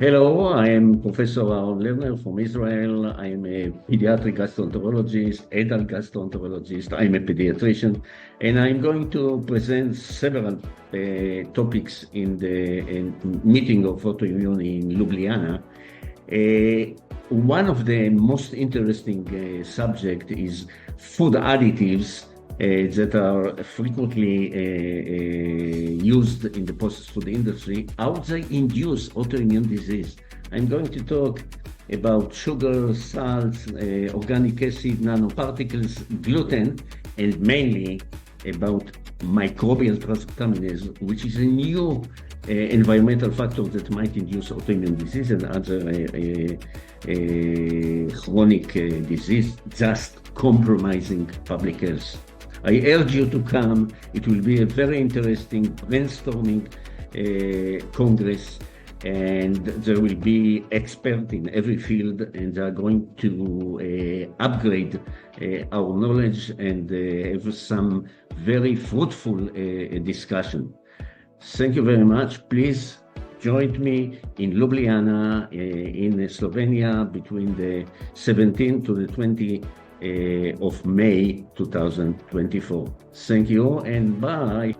Hello, I am Professor Aron Lerner from Israel. I am a pediatric gastroenterologist, adult gastroenterologist. I'm a pediatrician, and I'm going to present several topics in the meeting of autoimmunity in Ljubljana. One of the most interesting subject is food additives that are frequently used in the processed food industry, how they induce autoimmune disease. I'm going to talk about sugar, salts, organic acid, nanoparticles, gluten, and mainly about microbial transcontaminase, which is a new environmental factor that might induce autoimmune disease and other chronic disease, just compromising public health. I urge you to come. It will be a very interesting brainstorming congress, and there will be experts in every field, and they are going to upgrade our knowledge and have some very fruitful discussion. Thank you very much. Please join me in Ljubljana in Slovenia between the 17th to the 20th of May 2024. Thank you and bye.